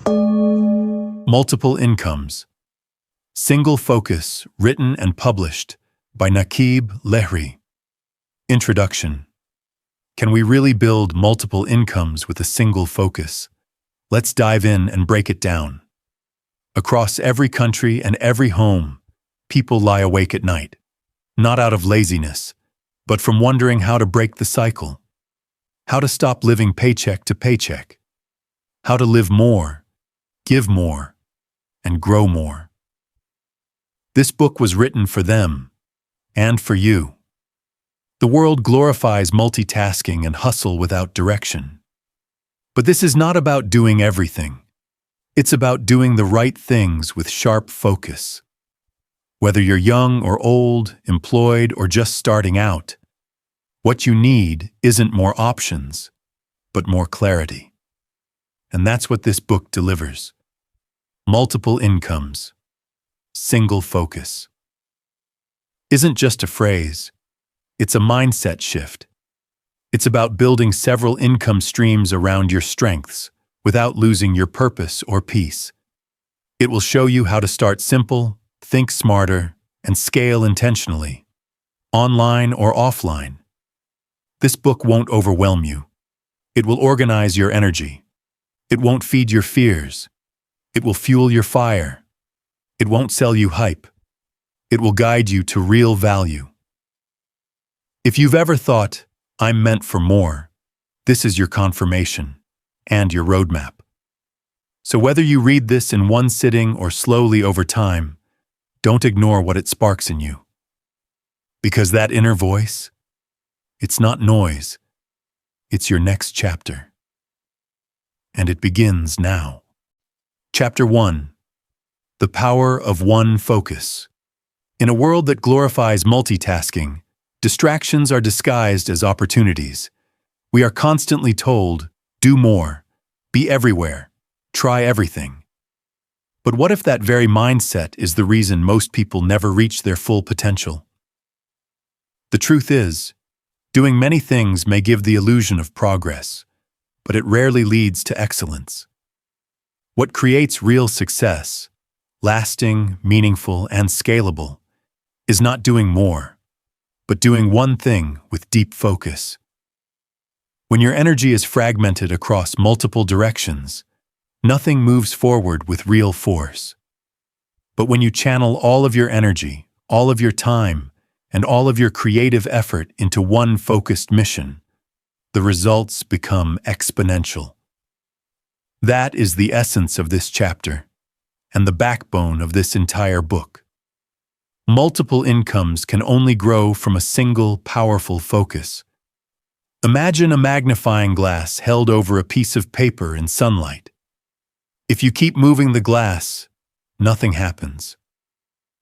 Multiple Incomes. Single Focus, written and published by Naqib Lehri. Introduction. Can we really build multiple incomes with a single focus? Let's dive in and break it down. Across every country and every home, people lie awake at night, not out of laziness, but from wondering how to break the cycle, how to stop living paycheck to paycheck, how to live more, give more, and grow more. This book was written for them and for you. The world glorifies multitasking and hustle without direction. But this is not about doing everything. It's about doing the right things with sharp focus. Whether you're young or old, employed or just starting out, what you need isn't more options, but more clarity. And that's what this book delivers. Multiple incomes. Single focus. Isn't just a phrase. It's a mindset shift. It's about building several income streams around your strengths without losing your purpose or peace. It will show you how to start simple, think smarter, and scale intentionally, online or offline. This book won't overwhelm you. It will organize your energy. It won't feed your fears. It will fuel your fire. It won't sell you hype. It will guide you to real value. If you've ever thought, I'm meant for more, this is your confirmation and your roadmap. So whether you read this in one sitting or slowly over time, don't ignore what it sparks in you. Because that inner voice, it's not noise, it's your next chapter. And it begins now. Chapter 1. The Power of One Focus. In a world that glorifies multitasking, distractions are disguised as opportunities. We are constantly told, do more, be everywhere, try everything. But what if that very mindset is the reason most people never reach their full potential? The truth is, doing many things may give the illusion of progress, but it rarely leads to excellence. What creates real success, lasting, meaningful, and scalable, is not doing more, but doing one thing with deep focus. When your energy is fragmented across multiple directions, nothing moves forward with real force. But when you channel all of your energy, all of your time, and all of your creative effort into one focused mission, the results become exponential. That is the essence of this chapter, and the backbone of this entire book. Multiple incomes can only grow from a single, powerful focus. Imagine a magnifying glass held over a piece of paper in sunlight. If you keep moving the glass, nothing happens.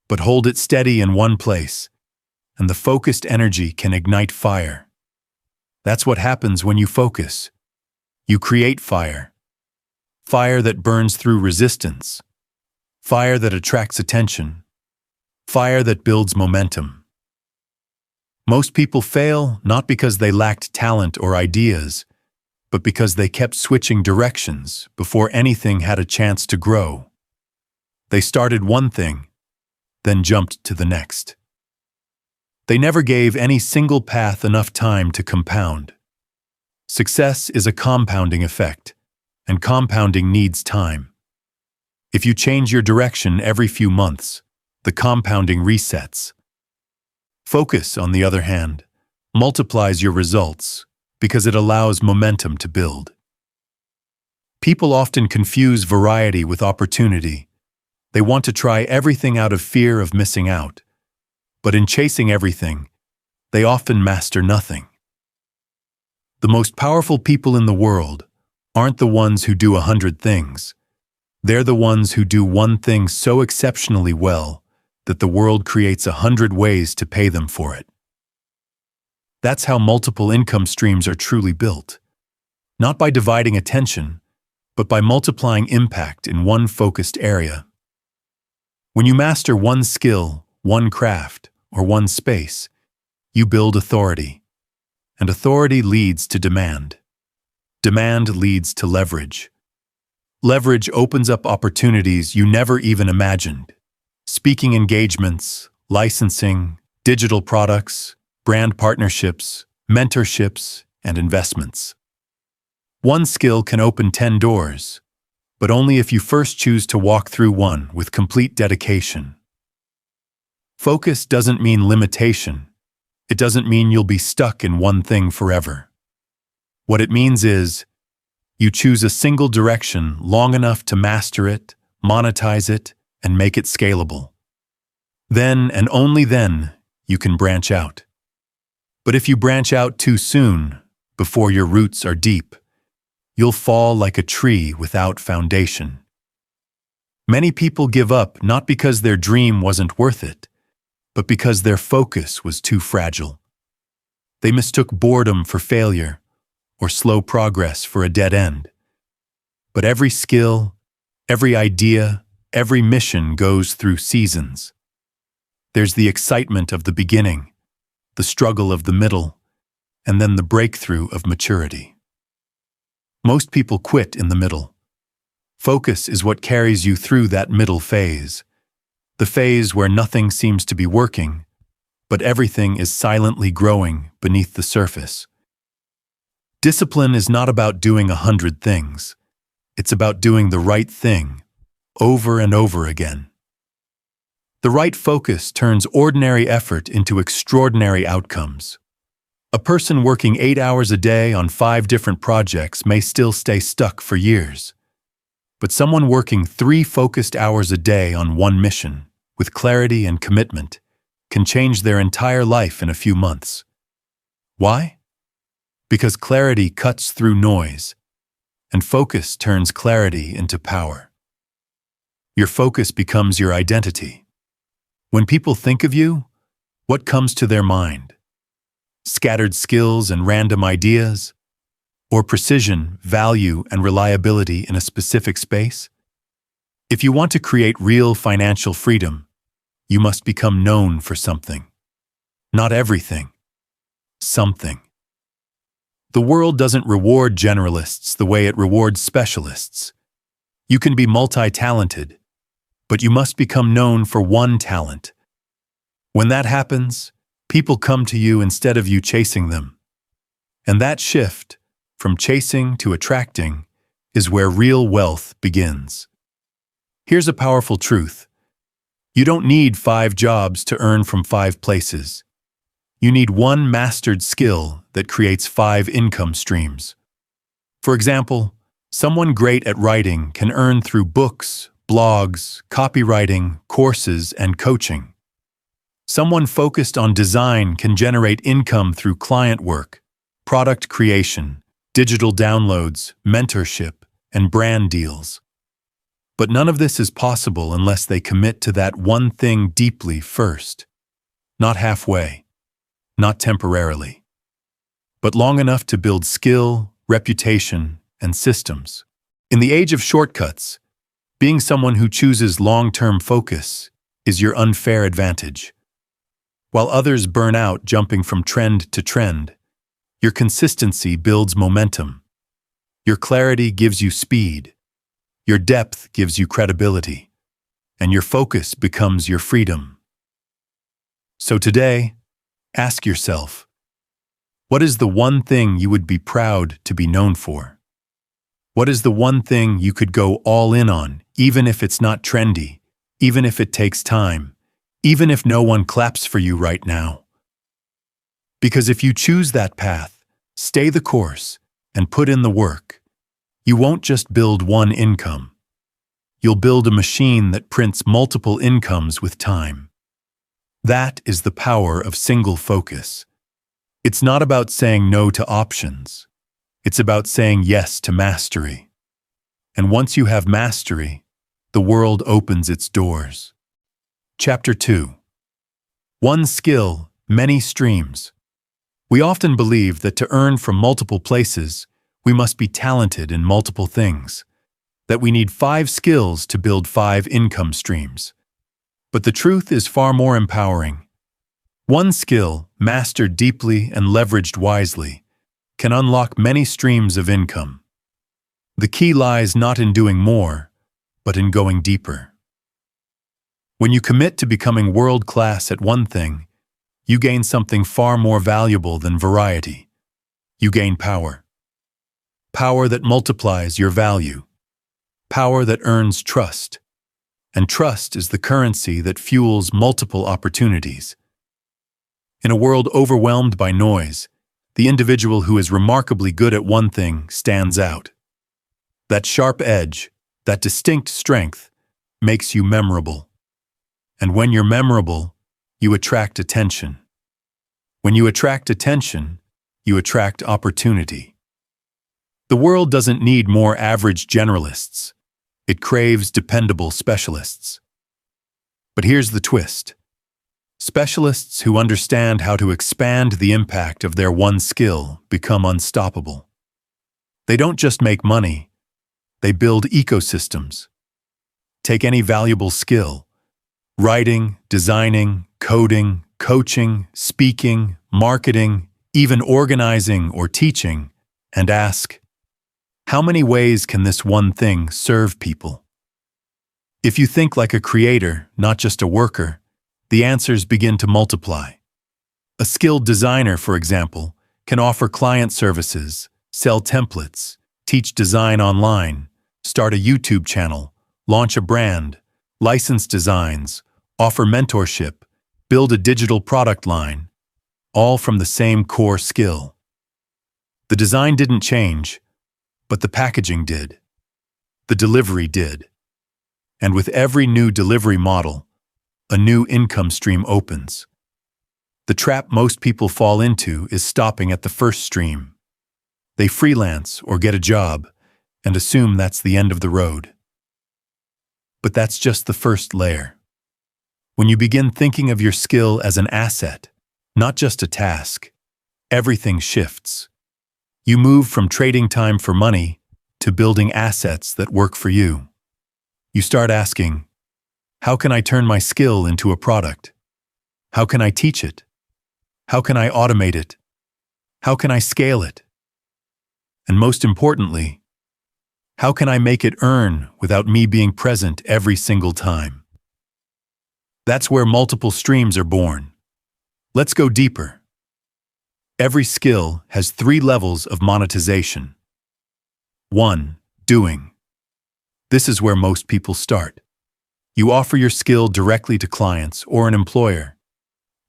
But hold it steady in one place, and the focused energy can ignite fire. That's what happens when you focus. You create fire. Fire that burns through resistance. Fire that attracts attention. Fire that builds momentum. Most people fail not because they lacked talent or ideas, but because they kept switching directions before anything had a chance to grow. They started one thing, then jumped to the next. They never gave any single path enough time to compound. Success is a compounding effect, and compounding needs time. If you change your direction every few months, the compounding resets. Focus, on the other hand, multiplies your results because it allows momentum to build. People often confuse variety with opportunity. They want to try everything out of fear of missing out. But in chasing everything, they often master nothing. The most powerful people in the world aren't the ones who do 100 things. They're the ones who do one thing so exceptionally well that the world creates 100 ways to pay them for it. That's how multiple income streams are truly built. Not by dividing attention, but by multiplying impact in one focused area. When you master one skill, one craft, or one space, you build authority. And authority leads to demand. Demand leads to leverage. Leverage opens up opportunities you never even imagined. Speaking engagements, licensing, digital products, brand partnerships, mentorships, and investments. One skill can open 10 doors, but only if you first choose to walk through one with complete dedication. Focus doesn't mean limitation. It doesn't mean you'll be stuck in one thing forever. What it means is, you choose a single direction long enough to master it, monetize it, and make it scalable. Then, and only then, you can branch out. But if you branch out too soon, before your roots are deep, you'll fall like a tree without foundation. Many people give up not because their dream wasn't worth it, but because their focus was too fragile. They mistook boredom for failure, or slow progress for a dead end. But every skill, every idea, every mission goes through seasons. There's the excitement of the beginning, the struggle of the middle, and then the breakthrough of maturity. Most people quit in the middle. Focus is what carries you through that middle phase, the phase where nothing seems to be working, but everything is silently growing beneath the surface. Discipline is not about doing 100 things. It's about doing the right thing, over and over again. The right focus turns ordinary effort into extraordinary outcomes. A person working 8 hours a day on 5 different projects may still stay stuck for years. But someone working 3 focused hours a day on one mission, with clarity and commitment, can change their entire life in a few months. Why? Because clarity cuts through noise, and focus turns clarity into power. Your focus becomes your identity. When people think of you, what comes to their mind? Scattered skills and random ideas? Or precision, value, and reliability in a specific space? If you want to create real financial freedom, you must become known for something. Not everything. Something. The world doesn't reward generalists the way it rewards specialists. You can be multi-talented, but you must become known for one talent. When that happens, people come to you instead of you chasing them. And that shift, from chasing to attracting, is where real wealth begins. Here's a powerful truth. You don't need 5 jobs to earn from 5 places. You need one mastered skill that creates 5 income streams. For example, someone great at writing can earn through books, blogs, copywriting, courses, and coaching. Someone focused on design can generate income through client work, product creation, digital downloads, mentorship, and brand deals. But none of this is possible unless they commit to that one thing deeply first. Not halfway, not temporarily, but long enough to build skill, reputation, and systems. In the age of shortcuts, being someone who chooses long-term focus is your unfair advantage. While others burn out jumping from trend to trend, your consistency builds momentum. Your clarity gives you speed. Your depth gives you credibility. And your focus becomes your freedom. So today, ask yourself, what is the one thing you would be proud to be known for? What is the one thing you could go all in on, even if it's not trendy, even if it takes time, even if no one claps for you right now? Because if you choose that path, stay the course, and put in the work, you won't just build one income. You'll build a machine that prints multiple incomes with time. That is the power of single focus. It's not about saying no to options. It's about saying yes to mastery. And once you have mastery, the world opens its doors. Chapter 2. One skill, many streams. We often believe that to earn from multiple places, we must be talented in multiple things, that we need 5 skills to build 5 income streams. But the truth is far more empowering. One skill, mastered deeply and leveraged wisely, can unlock many streams of income. The key lies not in doing more, but in going deeper. When you commit to becoming world-class at one thing, you gain something far more valuable than variety. You gain power. Power that multiplies your value. Power that earns trust. And trust is the currency that fuels multiple opportunities. In a world overwhelmed by noise, the individual who is remarkably good at one thing stands out. That sharp edge, that distinct strength, makes you memorable. And when you're memorable, you attract attention. When you attract attention, you attract opportunity. The world doesn't need more average generalists. It craves dependable specialists. But here's the twist. Specialists who understand how to expand the impact of their one skill become unstoppable. They don't just make money, they build ecosystems. Take any valuable skill, writing, designing, coding, coaching, speaking, marketing, even organizing or teaching, and ask, how many ways can this one thing serve people? If you think like a creator, not just a worker, the answers begin to multiply. A skilled designer, for example, can offer client services, sell templates, teach design online, start a YouTube channel, launch a brand, license designs, offer mentorship, build a digital product line, all from the same core skill. The design didn't change, but the packaging did. The delivery did. And with every new delivery model, a new income stream opens. The trap most people fall into is stopping at the first stream. They freelance or get a job and assume that's the end of the road. But that's just the first layer. When you begin thinking of your skill as an asset, not just a task, everything shifts. You move from trading time for money to building assets that work for you. You start asking, how can I turn my skill into a product? How can I teach it? How can I automate it? How can I scale it? And most importantly, how can I make it earn without me being present every single time? That's where multiple streams are born. Let's go deeper. Every skill has 3 levels of monetization. 1. Doing. This is where most people start. You offer your skill directly to clients or an employer.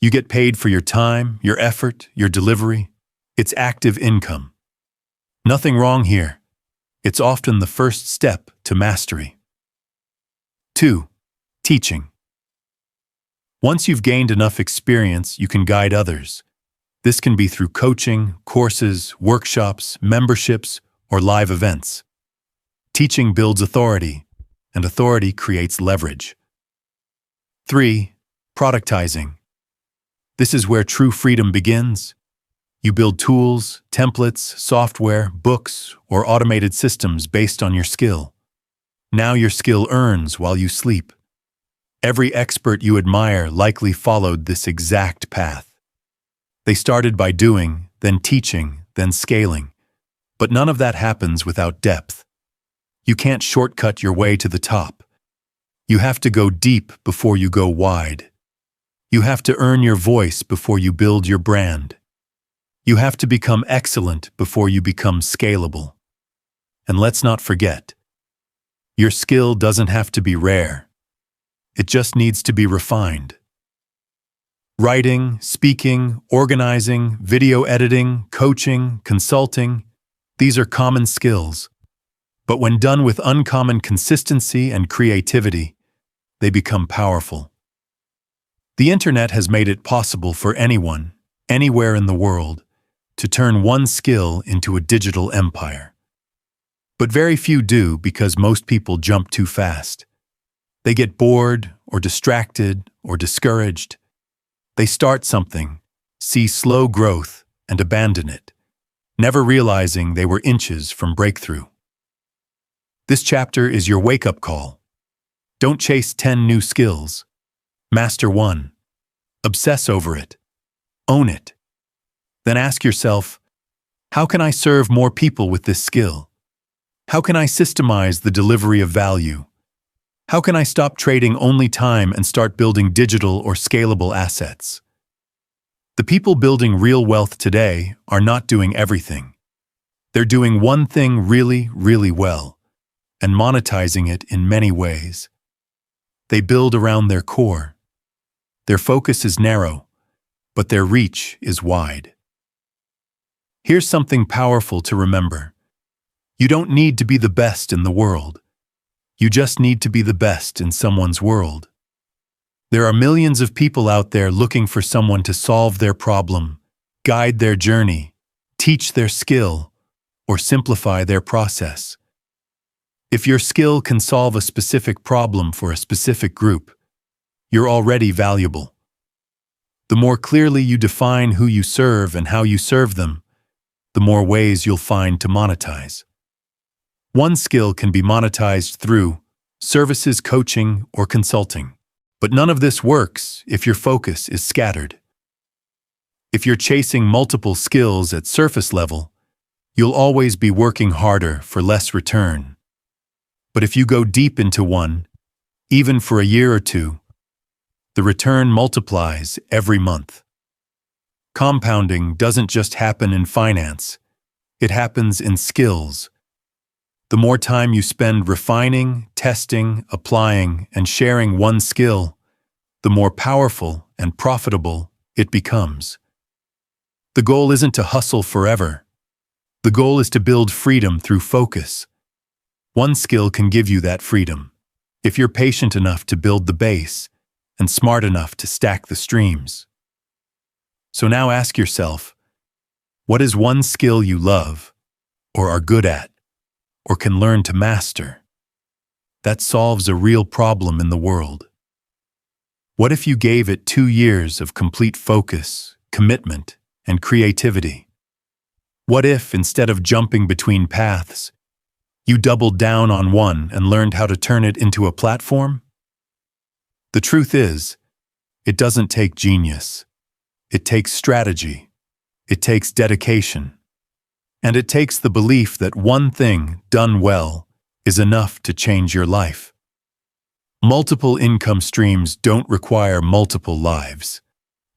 You get paid for your time, your effort, your delivery. It's active income. Nothing wrong here. It's often the first step to mastery. 2. Teaching. Once you've gained enough experience, you can guide others. This can be through coaching, courses, workshops, memberships, or live events. Teaching builds authority, and authority creates leverage. 3. Productizing. This is where true freedom begins. You build tools, templates, software, books, or automated systems based on your skill. Now your skill earns while you sleep. Every expert you admire likely followed this exact path. They started by doing, then teaching, then scaling. But none of that happens without depth. You can't shortcut your way to the top. You have to go deep before you go wide. You have to earn your voice before you build your brand. You have to become excellent before you become scalable. And let's not forget, your skill doesn't have to be rare. It just needs to be refined. Writing, speaking, organizing, video editing, coaching, consulting, these are common skills. But when done with uncommon consistency and creativity, they become powerful. The internet has made it possible for anyone, anywhere in the world, to turn one skill into a digital empire. But very few do because most people jump too fast. They get bored or distracted or discouraged. They start something, see slow growth, and abandon it, never realizing they were inches from breakthrough. This chapter is your wake-up call. Don't chase 10 new skills. Master one. Obsess over it. Own it. Then ask yourself, how can I serve more people with this skill? How can I systemize the delivery of value? How can I stop trading only time and start building digital or scalable assets? The people building real wealth today are not doing everything. They're doing one thing really, really well, and monetizing it in many ways. They build around their core. Their focus is narrow, but their reach is wide. Here's something powerful to remember. You don't need to be the best in the world. You just need to be the best in someone's world. There are millions of people out there looking for someone to solve their problem, guide their journey, teach their skill, or simplify their process. If your skill can solve a specific problem for a specific group, you're already valuable. The more clearly you define who you serve and how you serve them, the more ways you'll find to monetize. One skill can be monetized through services, coaching, or consulting. But none of this works if your focus is scattered. If you're chasing multiple skills at surface level, you'll always be working harder for less return. But if you go deep into one, even for a year or two, the return multiplies every month. Compounding doesn't just happen in finance, it happens in skills. The more time you spend refining, testing, applying, and sharing one skill, the more powerful and profitable it becomes. The goal isn't to hustle forever. The goal is to build freedom through focus. One skill can give you that freedom, if you're patient enough to build the base and smart enough to stack the streams. So now ask yourself, what is one skill you love, or are good at, or can learn to master, that solves a real problem in the world? What if you gave it 2 years of complete focus, commitment, and creativity? What if, instead of jumping between paths, you doubled down on one and learned how to turn it into a platform? The truth is, it doesn't take genius. It takes strategy. It takes dedication. And it takes the belief that one thing, done well, is enough to change your life. Multiple income streams don't require multiple lives.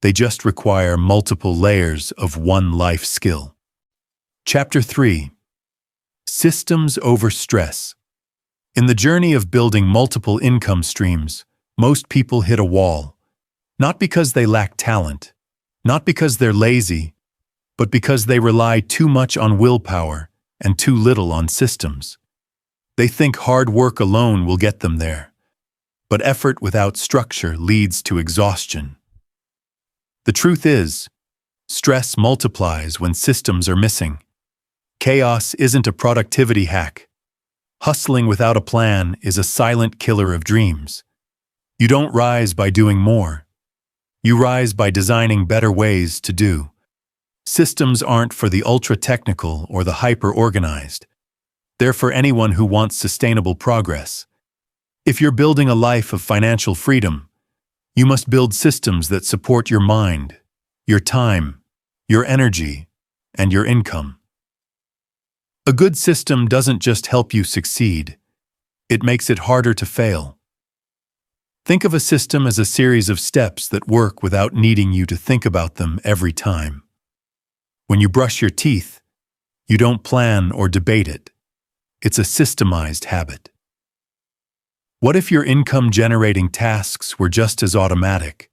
They just require multiple layers of one life skill. Chapter 3. Systems over stress. In the journey of building multiple income streams, most people hit a wall. Not because they lack talent, not because they're lazy, but because they rely too much on willpower and too little on systems. They think hard work alone will get them there, but effort without structure leads to exhaustion. The truth is, stress multiplies when systems are missing. Chaos isn't a productivity hack. Hustling without a plan is a silent killer of dreams. You don't rise by doing more. You rise by designing better ways to do. Systems aren't for the ultra-technical or the hyper-organized. They're for anyone who wants sustainable progress. If you're building a life of financial freedom, you must build systems that support your mind, your time, your energy, and your income. A good system doesn't just help you succeed, it makes it harder to fail. Think of a system as a series of steps that work without needing you to think about them every time. When you brush your teeth, you don't plan or debate it. It's a systemized habit. What if your income-generating tasks were just as automatic?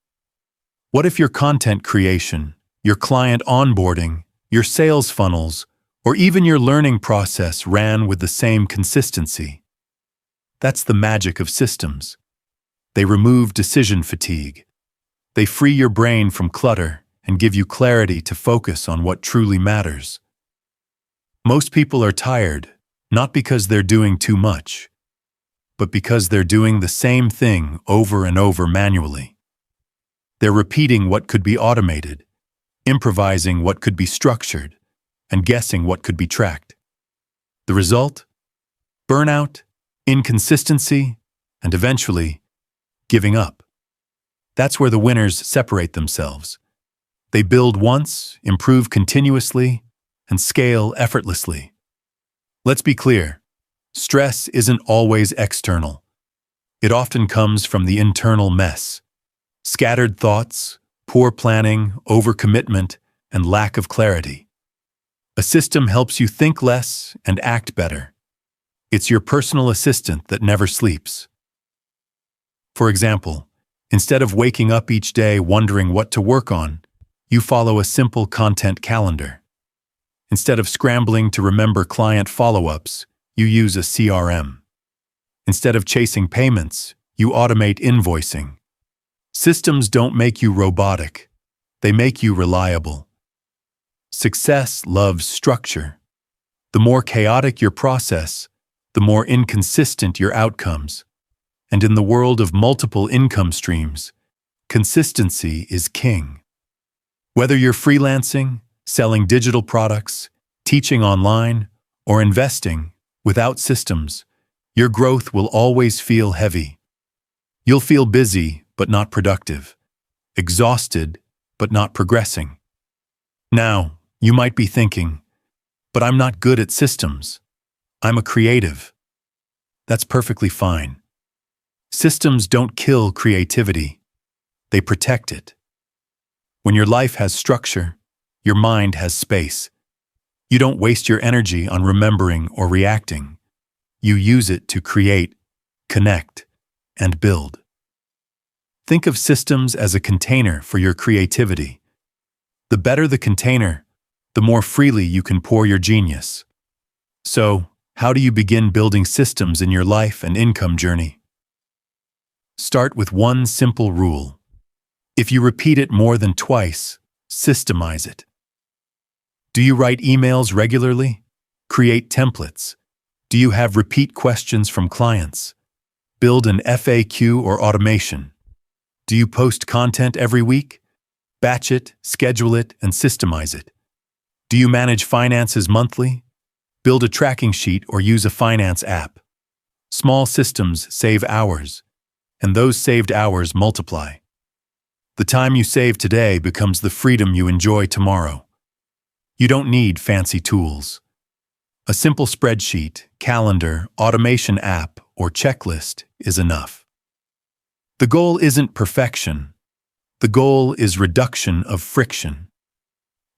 What if your content creation, your client onboarding, your sales funnels, or even your learning process ran with the same consistency? That's the magic of systems. They remove decision fatigue. They free your brain from clutter and give you clarity to focus on what truly matters. Most people are tired, not because they're doing too much, but because they're doing the same thing over and over manually. They're repeating what could be automated, improvising what could be structured, and guessing what could be tracked. The result? Burnout, inconsistency, and eventually, giving up. That's where the winners separate themselves. They build once, improve continuously, and scale effortlessly. Let's be clear, Stress isn't always external. It often comes from the internal mess. Scattered thoughts, poor planning, overcommitment, and lack of clarity. A system helps you think less and act better. It's your personal assistant that never sleeps. For example, instead of waking up each day wondering what to work on, you follow a simple content calendar. Instead of scrambling to remember client follow-ups, you use a CRM. Instead of chasing payments, you automate invoicing. Systems don't make you robotic. They make you reliable. Success loves structure. The more chaotic your process, the more inconsistent your outcomes. And in the world of multiple income streams, consistency is king. Whether you're freelancing, selling digital products, teaching online, or investing, without systems, your growth will always feel heavy. You'll feel busy, but not productive. Exhausted, but not progressing. Now, you might be thinking, but I'm not good at systems. I'm a creative. That's perfectly fine. Systems don't kill creativity. They protect it. When your life has structure, your mind has space. You don't waste your energy on remembering or reacting. You use it to create, connect, and build. Think of systems as a container for your creativity. The better the container, the more freely you can pour your genius. So, how do you begin building systems in your life and income journey? Start with one simple rule. If you repeat it more than twice, systemize it. Do you write emails regularly? Create templates. Do you have repeat questions from clients? Build an FAQ or automation. Do you post content every week? Batch it, schedule it, and systemize it. Do you manage finances monthly? Build a tracking sheet or use a finance app. Small systems save hours, and those saved hours multiply. The time you save today becomes the freedom you enjoy tomorrow. You don't need fancy tools. A simple spreadsheet, calendar, automation app, or checklist is enough. The goal isn't perfection. The goal is reduction of friction.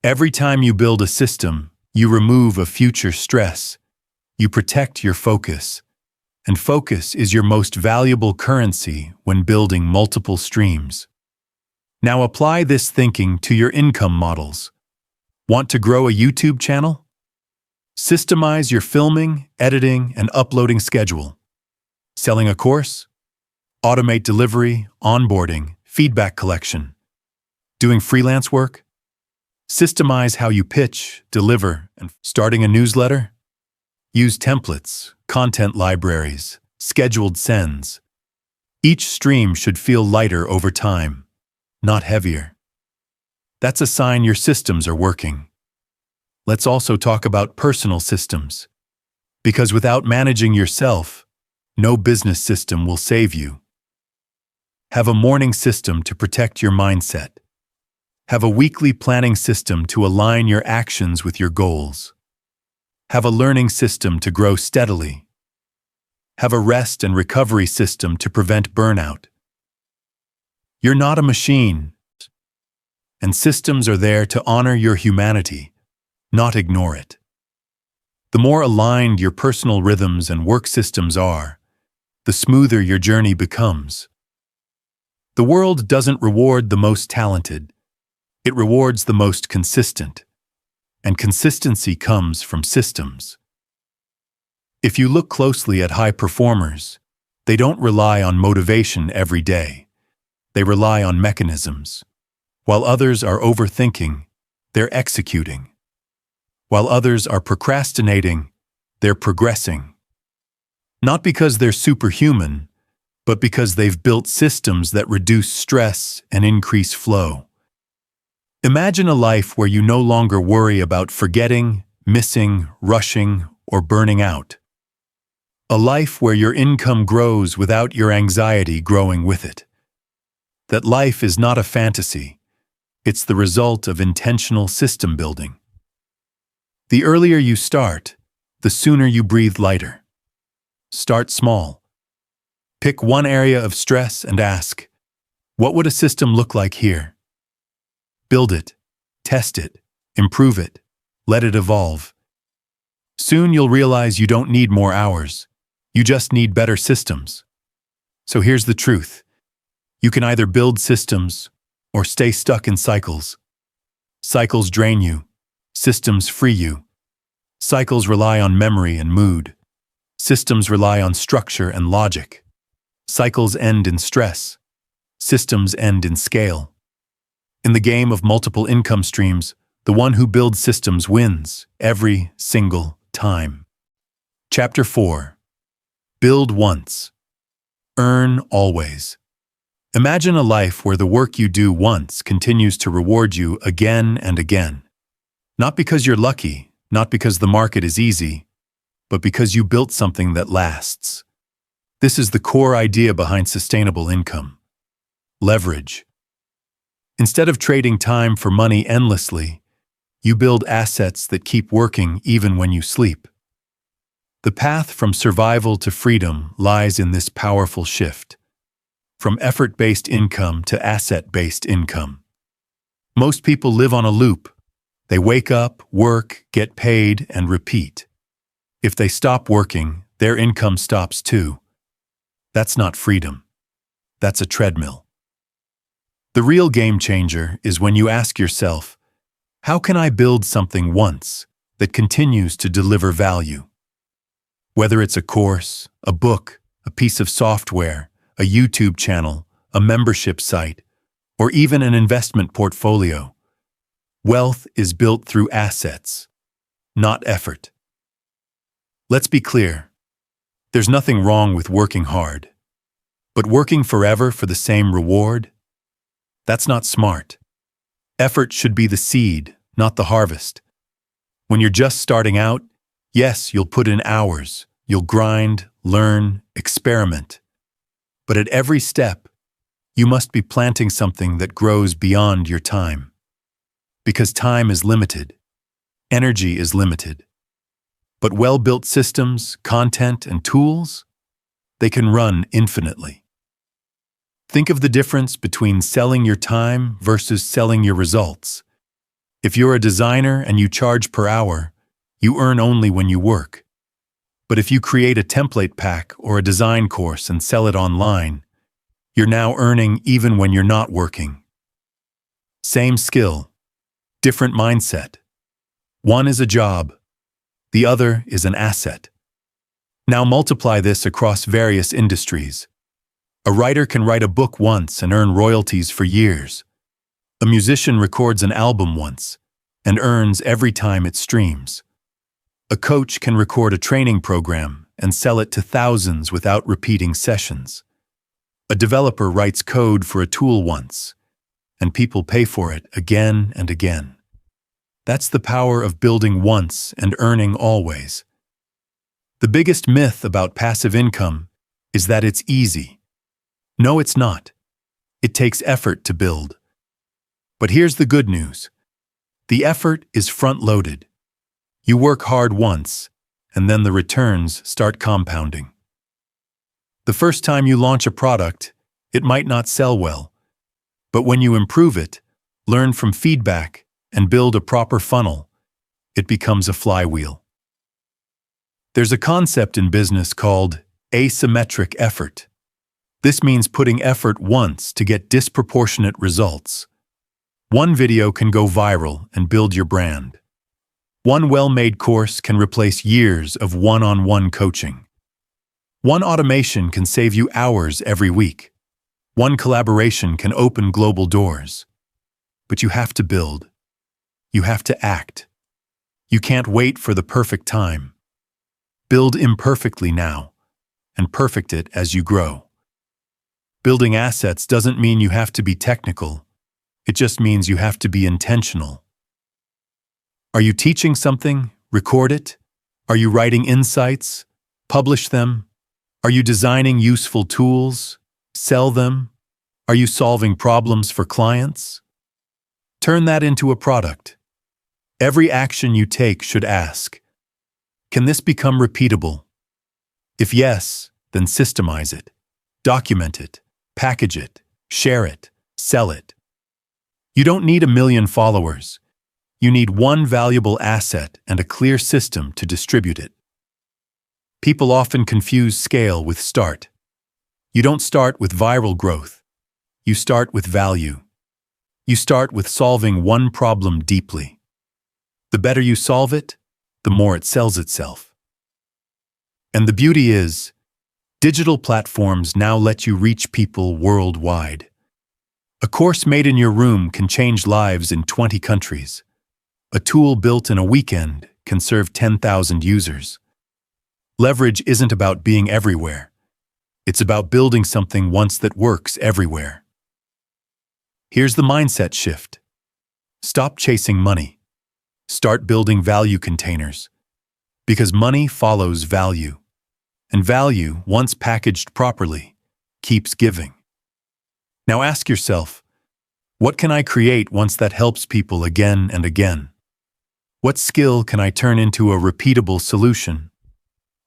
Every time you build a system, you remove a future stress. You protect your focus. And focus is your most valuable currency when building multiple streams. Now apply this thinking to your income models. Want to grow a YouTube channel? Systemize your filming, editing, and uploading schedule. Selling a course? Automate delivery, onboarding, feedback collection. Doing freelance work? Systemize how you pitch, deliver, and starting a newsletter? Use templates, content libraries, scheduled sends. Each stream should feel lighter over time, not heavier. That's a sign your systems are working. Let's also talk about personal systems. Because without managing yourself, no business system will save you. Have a morning system to protect your mindset. Have a weekly planning system to align your actions with your goals. Have a learning system to grow steadily. Have a rest and recovery system to prevent burnout. You're not a machine, and systems are there to honor your humanity, not ignore it. The more aligned your personal rhythms and work systems are, the smoother your journey becomes. The world doesn't reward the most talented. It rewards the most consistent. And consistency comes from systems. If you look closely at high performers, they don't rely on motivation every day. They rely on mechanisms. While others are overthinking, they're executing. While others are procrastinating, they're progressing. Not because they're superhuman, but because they've built systems that reduce stress and increase flow. Imagine a life where you no longer worry about forgetting, missing, rushing, or burning out. A life where your income grows without your anxiety growing with it. That life is not a fantasy. It's the result of intentional system building. The earlier you start, the sooner you breathe lighter. start small. Pick one area of stress and ask, what would a system look like here? Build it, test it, improve it, let it evolve. Soon you'll realize you don't need more hours. You just need better systems. So here's the truth. You can either build systems or stay stuck in cycles. Cycles drain you. Systems free you. Cycles rely on memory and mood. Systems rely on structure and logic. Cycles end in stress. Systems end in scale. In the game of multiple income streams, the one who builds systems wins every single time. Chapter 4. Build once. Earn always. Imagine a life where the work you do once continues to reward you again and again. Not because you're lucky, not because the market is easy, but because you built something that lasts. This is the core idea behind sustainable income. Leverage. Instead of trading time for money endlessly, you build assets that keep working even when you sleep. The path from survival to freedom lies in this powerful shift, from effort-based income to asset-based income. Most people live on a loop. They wake up, work, get paid, and repeat. If they stop working, their income stops too. That's not freedom. That's a treadmill. The real game changer is when you ask yourself, how can I build something once that continues to deliver value? Whether it's a course, a book, a piece of software, a YouTube channel, a membership site, or even an investment portfolio, wealth is built through assets, not effort. Let's be clear. There's nothing wrong with working hard. But working forever for the same reward? That's not smart. Effort should be the seed, not the harvest. When you're just starting out, yes, you'll put in hours, you'll grind, learn, experiment. But at every step, you must be planting something that grows beyond your time. Because time is limited. Energy is limited. But well-built systems, content, and tools, they can run infinitely. Think of the difference between selling your time versus selling your results. If you're a designer and you charge per hour, you earn only when you work. But if you create a template pack or a design course and sell it online, you're now earning even when you're not working. Same skill, different mindset. One is a job, the other is an asset. Now multiply this across various industries. A writer can write a book once and earn royalties for years. A musician records an album once and earns every time it streams. A coach can record a training program and sell it to thousands without repeating sessions. A developer writes code for a tool once, and people pay for it again and again. That's the power of building once and earning always. The biggest myth about passive income is that it's easy. No, it's not. It takes effort to build. But here's the good news. The effort is front-loaded. You work hard once, and then the returns start compounding. The first time you launch a product, it might not sell well. But when you improve it, learn from feedback, and build a proper funnel, it becomes a flywheel. There's a concept in business called asymmetric effort. This means putting effort once to get disproportionate results. One video can go viral and build your brand. One well-made course can replace years of one-on-one coaching. One automation can save you hours every week. One collaboration can open global doors. But you have to build. You have to act. You can't wait for the perfect time. Build imperfectly now, and perfect it as you grow. Building assets doesn't mean you have to be technical. It just means you have to be intentional. Are you teaching something? Record it. Are you writing insights? Publish them. Are you designing useful tools? Sell them. Are you solving problems for clients? Turn that into a product. Every action you take should ask, can this become repeatable? If yes, then systemize it, document it, package it, share it, sell it. You don't need 1 million followers. You need one valuable asset and a clear system to distribute it. People often confuse scale with start. You don't start with viral growth. You start with value. You start with solving one problem deeply. The better you solve it, the more it sells itself. And the beauty is, digital platforms now let you reach people worldwide. A course made in your room can change lives in 20 countries. A tool built in a weekend can serve 10,000 users. Leverage isn't about being everywhere. It's about building something once that works everywhere. Here's the mindset shift. Stop chasing money. Start building value containers. Because money follows value. And value, once packaged properly, keeps giving. Now ask yourself, what can I create once that helps people again and again? What skill can I turn into a repeatable solution?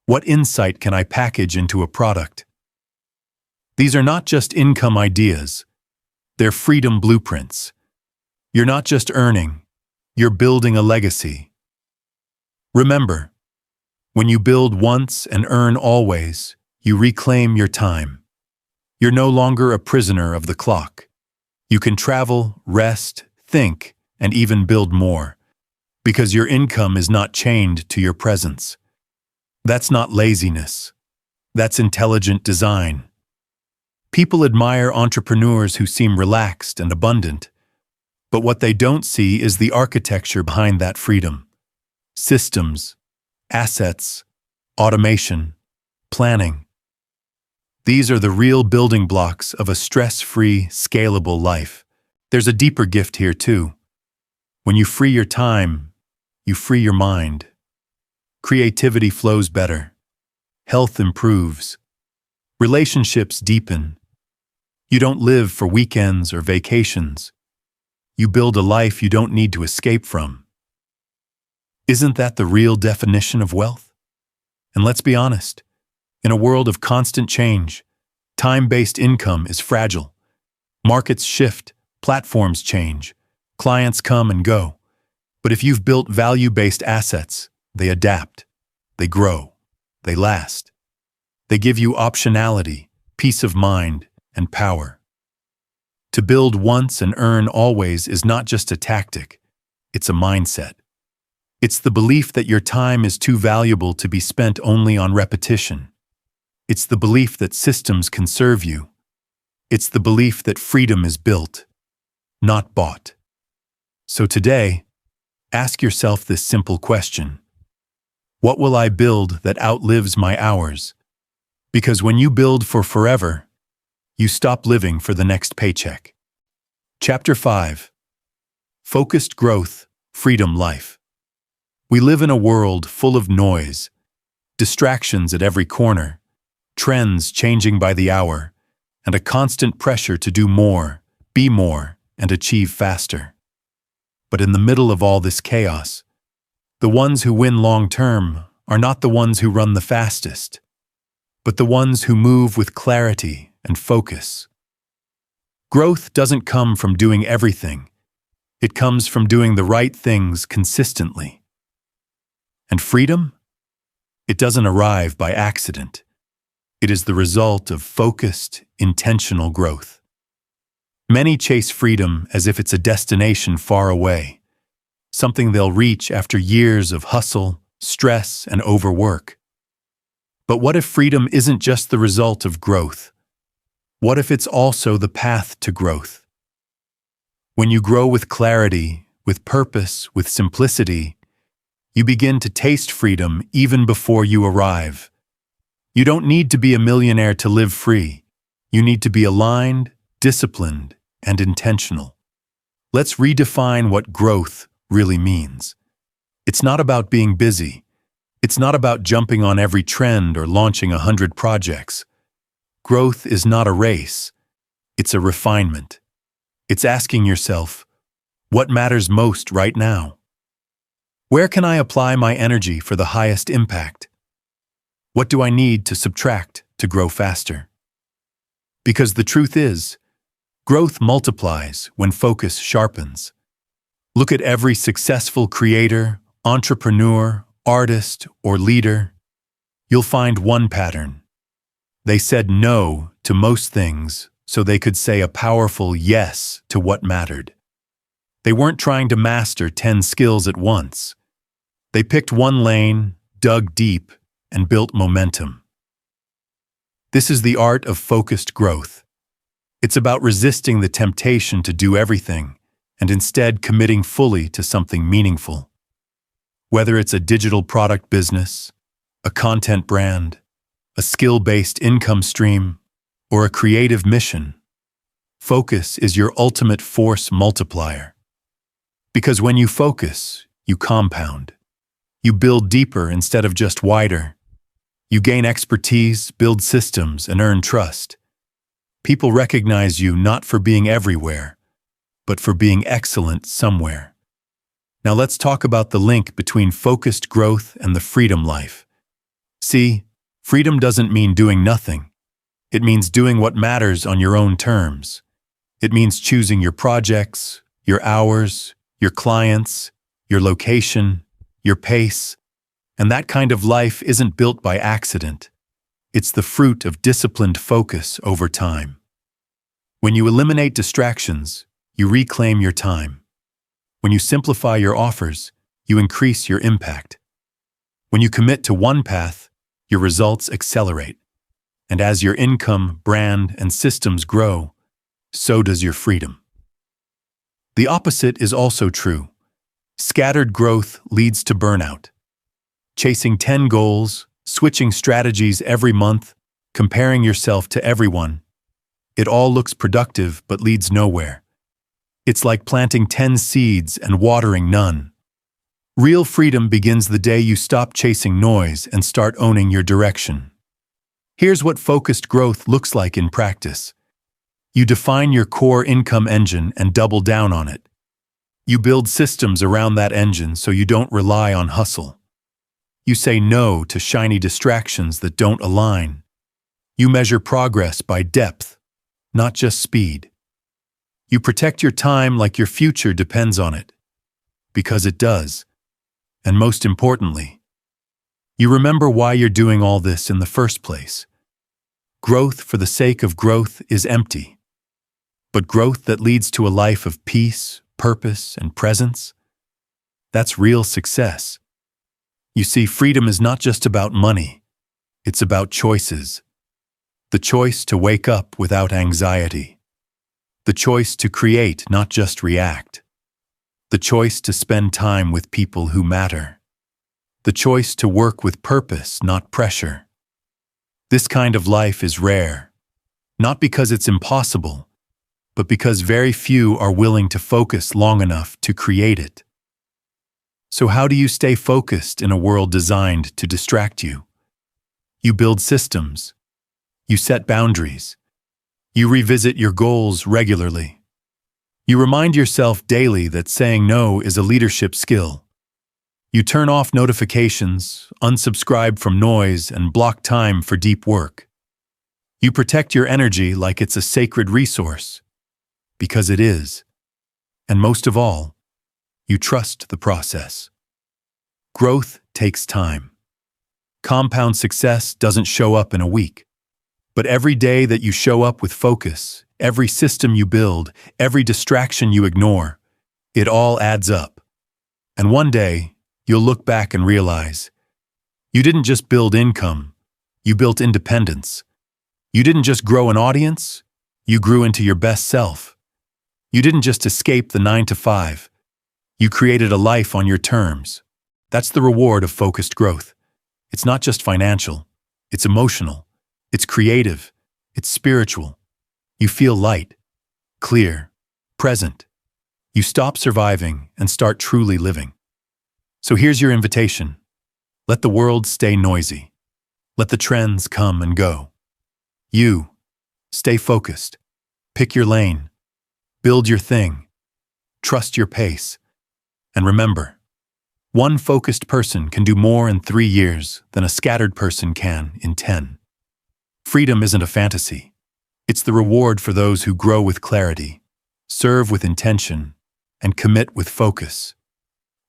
What insight can I package into a product? These are not just income ideas. They're freedom blueprints. You're not just earning, you're building a legacy. Remember, when you build once and earn always, you reclaim your time. You're no longer a prisoner of the clock. You can travel, rest, think, and even build more, because your income is not chained to your presence. That's not laziness. That's intelligent design. People admire entrepreneurs who seem relaxed and abundant, but what they don't see is the architecture behind that freedom. Systems, assets, automation, planning. These are the real building blocks of a stress-free, scalable life. There's a deeper gift here too. When you free your time, you free your mind. Creativity flows better. Health improves. Relationships deepen. You don't live for weekends or vacations. You build a life you don't need to escape from. Isn't that the real definition of wealth? And let's be honest, in a world of constant change, time-based income is fragile. Markets shift, platforms change, clients come and go. But if you've built value-based assets, they adapt, they grow, they last. They give you optionality, peace of mind, and power. To build once and earn always is not just a tactic, it's a mindset. It's the belief that your time is too valuable to be spent only on repetition. It's the belief that systems can serve you. It's the belief that freedom is built, not bought. So today, ask yourself this simple question. What will I build that outlives my hours? Because when you build for forever, you stop living for the next paycheck. Chapter 5. Focused Growth, Freedom Life. We live in a world full of noise, distractions at every corner, trends changing by the hour, and a constant pressure to do more, be more, and achieve faster. But in the middle of all this chaos, the ones who win long-term are not the ones who run the fastest, but the ones who move with clarity and focus. Growth doesn't come from doing everything. It comes from doing the right things consistently. And freedom? It doesn't arrive by accident. It is the result of focused, intentional growth. Many chase freedom as if it's a destination far away, something they'll reach after years of hustle, stress, and overwork. But what if freedom isn't just the result of growth? What if it's also the path to growth? When you grow with clarity, with purpose, with simplicity, you begin to taste freedom even before you arrive. You don't need to be a millionaire to live free. You need to be aligned, disciplined, and intentional. Let's redefine what growth really means. It's not about being busy. It's not about jumping on every trend or launching 100 projects. Growth is not a race. It's a refinement. It's asking yourself, what matters most right now? Where can I apply my energy for the highest impact? What do I need to subtract to grow faster? Because the truth is, growth multiplies when focus sharpens. Look at every successful creator, entrepreneur, artist, or leader. You'll find one pattern. They said no to most things so they could say a powerful yes to what mattered. They weren't trying to master 10 skills at once. They picked one lane, dug deep, and built momentum. This is the art of focused growth. It's about resisting the temptation to do everything and instead committing fully to something meaningful. Whether it's a digital product business, a content brand, a skill-based income stream, or a creative mission, focus is your ultimate force multiplier. Because when you focus, you compound. You build deeper instead of just wider. You gain expertise, build systems, and earn trust. People recognize you not for being everywhere, but for being excellent somewhere. Now let's talk about the link between focused growth and the freedom life. See, freedom doesn't mean doing nothing. It means doing what matters on your own terms. It means choosing your projects, your hours, your clients, your location, your pace. And that kind of life isn't built by accident. It's the fruit of disciplined focus over time. When you eliminate distractions, you reclaim your time. When you simplify your offers, you increase your impact. When you commit to one path, your results accelerate. And as your income, brand, and systems grow, so does your freedom. The opposite is also true. Scattered growth leads to burnout. Chasing 10 goals, switching strategies every month, comparing yourself to everyone. It all looks productive but leads nowhere. It's like planting 10 seeds and watering none. Real freedom begins the day you stop chasing noise and start owning your direction. Here's what focused growth looks like in practice. You define your core income engine and double down on it. You build systems around that engine so you don't rely on hustle. You say no to shiny distractions that don't align. You measure progress by depth, not just speed. You protect your time like your future depends on it. Because it does. And most importantly, you remember why you're doing all this in the first place. Growth for the sake of growth is empty. But growth that leads to a life of peace, purpose, and presence, that's real success. You see, freedom is not just about money. It's about choices. The choice to wake up without anxiety. The choice to create, not just react. The choice to spend time with people who matter. The choice to work with purpose, not pressure. This kind of life is rare, not because it's impossible, but because very few are willing to focus long enough to create it. So how do you stay focused in a world designed to distract you? You build systems. You set boundaries. You revisit your goals regularly. You remind yourself daily that saying no is a leadership skill. You turn off notifications, unsubscribe from noise, and block time for deep work. You protect your energy like it's a sacred resource. Because it is. And most of all, you trust the process. Growth takes time. Compound success doesn't show up in a week. But every day that you show up with focus, every system you build, every distraction you ignore, it all adds up. And one day, you'll look back and realize, you didn't just build income, you built independence. You didn't just grow an audience, you grew into your best self. You didn't just escape the 9-to-5, you created a life on your terms. That's the reward of focused growth. It's not just financial, it's emotional, it's creative, it's spiritual. You feel light, clear, present. You stop surviving and start truly living. So here's your invitation. Let the world stay noisy. Let the trends come and go. You, stay focused. Pick your lane. Build your thing. Trust your pace. And remember, One focused person can do more in 3 years than a scattered person can in 10. Freedom isn't a fantasy. It's the reward for those who grow with clarity, serve with intention, and commit with focus.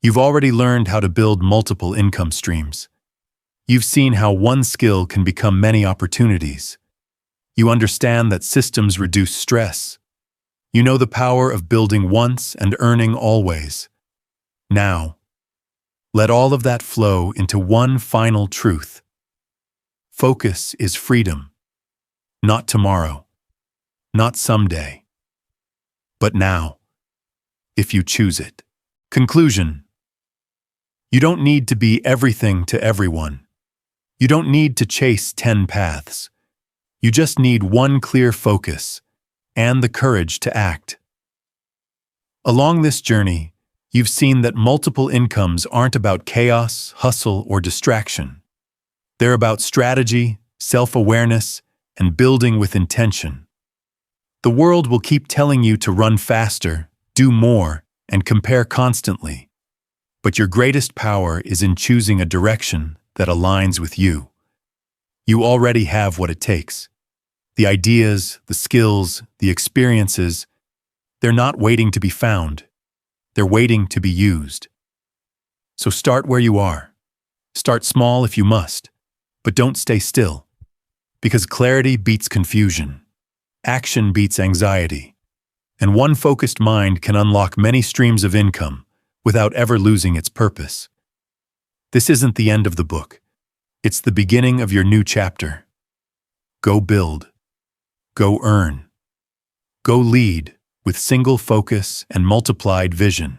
You've already learned how to build multiple income streams. You've seen how one skill can become many opportunities. You understand that systems reduce stress. You know the power of building once and earning always. Now, let all of that flow into one final truth. Focus is freedom. Not tomorrow, not someday, but now, if you choose it. Conclusion. You don't need to be everything to everyone. You don't need to chase 10 paths. You just need one clear focus and the courage to act. Along this journey, you've seen that multiple incomes aren't about chaos, hustle, or distraction. They're about strategy, self-awareness, and building with intention. The world will keep telling you to run faster, do more, and compare constantly. But your greatest power is in choosing a direction that aligns with you. You already have what it takes. The ideas, the skills, the experiences, they're not waiting to be found. They're waiting to be used. So start where you are. Start small if you must, but don't stay still. Because clarity beats confusion. Action beats anxiety. And one focused mind can unlock many streams of income without ever losing its purpose. This isn't the end of the book. It's the beginning of your new chapter. Go build. Go earn. Go lead with single focus and multiplied vision.